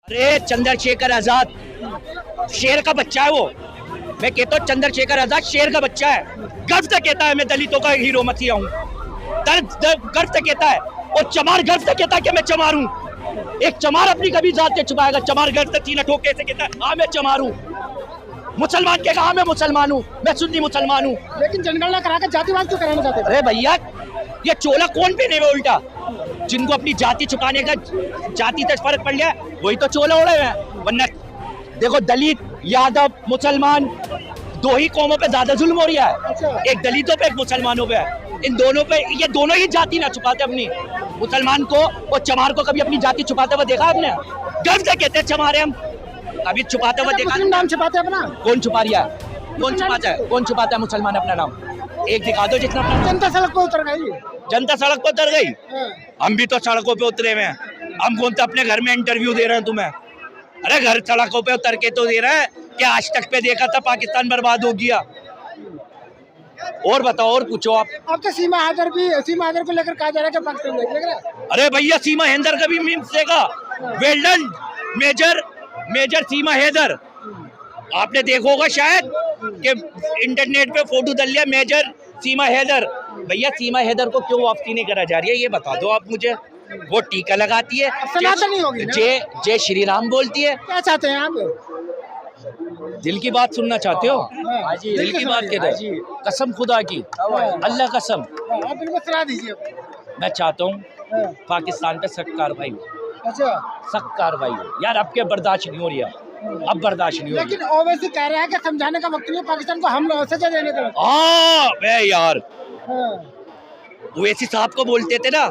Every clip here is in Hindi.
अरे चंद्रशेखर आजाद शेर का बच्चा है वो। मैं कहता हूँ चंद्रशेखर आजाद शेर का बच्चा है। गर्व से कहता है मैं दलितों का हीरो मसीहा हूँ। गर्व से कहता है और चमार गर्व से कहता है कि मैं चमार हूँ। एक चमार अपनी कभी जात से छुपाएगा? चमार गर्व से सीना ठोक के कहता है हाँ मैं चमार हूँ। मुसलमान कहेगा हाँ मैं मुसलमान हूँ, मैं सुन्नी मुसलमान हूँ। लेकिन जनगणना करा के जातिवाद क्यों कराना चाहते हैं? अरे भैया ये चोला कौन पहने हुए उल्टा? जिनको अपनी जाति छुपाने का जाति से फर्क पड़ गया वही तो चोला ओढ़े हुए हैं। वरना देखो दलित यादव मुसलमान दो ही कौमों पे ज्यादा जुल्म हो रहा है। एक दलितों पे एक मुसलमानों पे है। इन दोनों पे ये दोनों ही जाति ना छुपाते अपनी। मुसलमान को और चमार को कभी अपनी जाति छुपाते हुए देखा आपने? गर्व से कहते हैं चमारे हम, कभी छुपाते हुए देखा? नाम छुपाते अपना कौन छुपा रहा है? कौन छुपाता है? कौन छुपाता है मुसलमान अपना नाम? एक दिखा दो जितना अपना। जनता सड़क पर उतर गई। जनता सड़क पर उतर गई। हम भी तो सड़कों पे उतरे हुए हैं। हम कौन सा अपने घर में इंटरव्यू दे रहे हैं तुम्हें? अरे घर सड़कों पे उतर के तो दे रहा है कि आज तक पे देखा था पाकिस्तान बर्बाद हो गया। और बताओ और पूछो आप। अब तो सीमा हैदर को लेकर कहा जा रहा है कि पाकिस्तान देख रहा है। अरे भैया सीमा हैदर का भी मीम्स देगा। वेल डन मेजर सीमा हैदर। आपने देखा होगा शायद कि इंटरनेट पे फोटो डाल लिया मेजर सीमा हैदर। भैया सीमा हैदर को क्यों वापसी नहीं करा जा रही है ये बता दो आप मुझे। वो टीका लगाती है, सनातनी होगी ना? जय श्री राम बोलती है। क्या चाहते हैं आप? दिल की बात सुनना चाहते हो? दिल की बात कहते हो? कसम खुदा की, अल्लाह कसम, आप बिल्कुल सलाह दीजिए। मैं चाहता हूँ पाकिस्तान पे सख्त कार्रवाई हो। अच्छा सख्त कार्रवाई हो यार। अब क्या बर्दाश्त नहीं हो रही है, अब बर्दाश्त नहीं हो रही। लेकिन ओवैसी कह रहा है कि समझाने का वक्त नहीं है, पाकिस्तान को हमला सजा देने का। हाँ मैं यार ओवैसी साहब को बोलते थे ना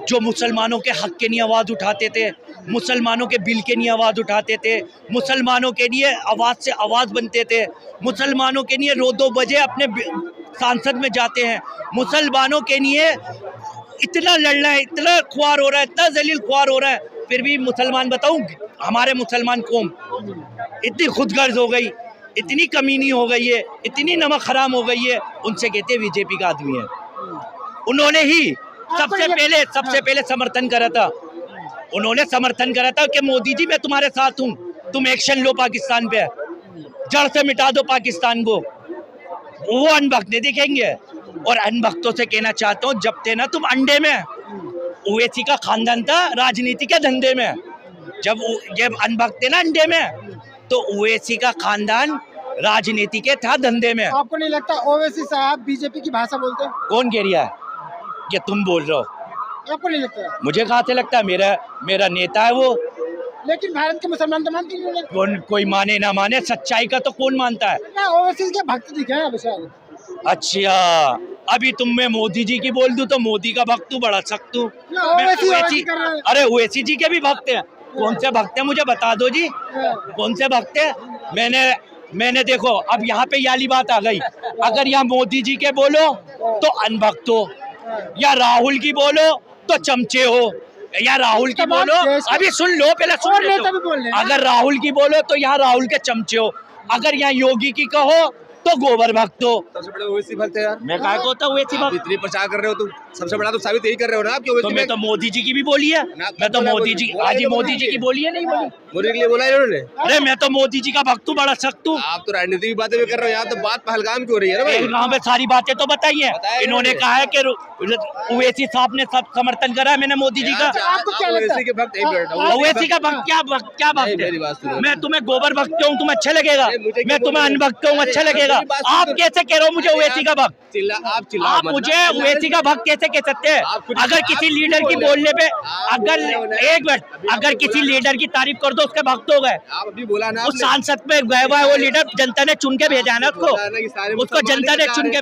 जो मुसलमानों के हक के लिए आवाज उठाते थे, मुसलमानों के बिल के लिए आवाज उठाते थे, मुसलमानों के लिए आवाज से आवाज बनते थे, मुसलमानों के लिए 2 बजे अपने सांसद में जाते हैं, मुसलमानों के लिए इतना लड़ना है, इतना ख्वार हो रहा है, इतना जलील ख्वार हो रहा है, फिर भी मुसलमान बताऊं हमारे मुसलमान कौम इतनी खुदगर्ज हो गई, इतनी कमीनी हो गई है, इतनी नमक हराम हो गई है। उनसे कहते बीजेपी का आदमी है। उन्होंने ही सबसे पहले समर्थन करा था। उन्होंने समर्थन करा था कि मोदी जी मैं तुम्हारे साथ हूँ, तुम एक्शन लो पाकिस्तान पे, जड़ से मिटा दो पाकिस्तान को। वो अनभक्त नहीं दिखेंगे। और अनभक्तों से कहना चाहता हूँ जब थे ना तुम अंडे में, ओवैसी का खानदान था राजनीति के धंधे में। जब अनभक्त थे ना अंडे में तो ओवैसी का खानदान राजनीति के था धंधे में। आपको नहीं लगता ओवैसी साहब बीजेपी की भाषा बोलते हैं? कौन कह रहा है कि तुम बोल रहे हो? आपको नहीं लगता? मुझे कहाँ से लगता है? मेरा नेता है वो। लेकिन भारत के मुसलमान तो मानते नहीं हैं। कोई माने ना माने, सच्चाई का तो कौन मानता है? ओवैसी के भक्त दिखे हैं विशाल। अच्छा अभी तुम मैं मोदी जी की बोल दूं तो मोदी का भक्त हूँ, बड़ा सख्त हूँ। अरे ओवैसी जी के भी भक्त हैं। कौन से भक्त हैं मुझे बता दो जी, कौन से भक्त हैं? मैंने देखो अब यहाँ पे याली बात आ गई। अगर यहाँ मोदी जी के बोलो तो अनभक्त हो, या राहुल की बोलो तो चमचे हो, या राहुल की बोलो अभी सुन लो पहले सुन लो। अगर राहुल की बोलो तो यहाँ राहुल के चमचे हो, अगर यहाँ योगी की कहो तो गोबर भक्त हो। सबसे बड़ा ओवैसी भक्त है यार। मैं काय को होता ओवैसी भक्त? इतनी प्रचार कर रहे हो तुम, सबसे बड़ा तो साबित यही कर रहे हो ना आप। तो मैं तो मोदी जी की भी बोली है। मैं तो मोदी जी आज मोदी जी की बोली है नहीं बोली? मोदी के लिए बोला है इन्होंने। अरे मैं तो मोदी जी का भक्त हूँ, बड़ा सख्त हूँ। आप तो राजनीति की बातें भी कर रहे हो, यहाँ तो बात पहलगाम की हो रही है ना भाई। पहलगाम पे सारी बातें तो बताई है। इन्होंने कहा है कि ओवैसी साहब ने सब समर्थन करा है मैंने मोदी जी का। आपको क्या लगता है? ओवैसी का भक्त क्या भक्त है? मैं तुम्हें गोबर भक्त कहूँ तुम्हें अच्छा लगेगा? मैं तुम्हें अनभक्त कहूँ अच्छा लगेगा? आप कैसे कह रहे हो मुझे ओवैसी का भक्त? आप मुझे ओवैसी का भक्त कैसे कह सकते हैं? अगर किसी लीडर की बोलने पे अगर किसी लीडर की तारीफ कर दो उसके भक्त हो गए। आप अभी बोला ना उस सांसद पे गया हुआ है वो लीडर, जनता ने चुन के भेजा है ना उसको जनता ने चुन के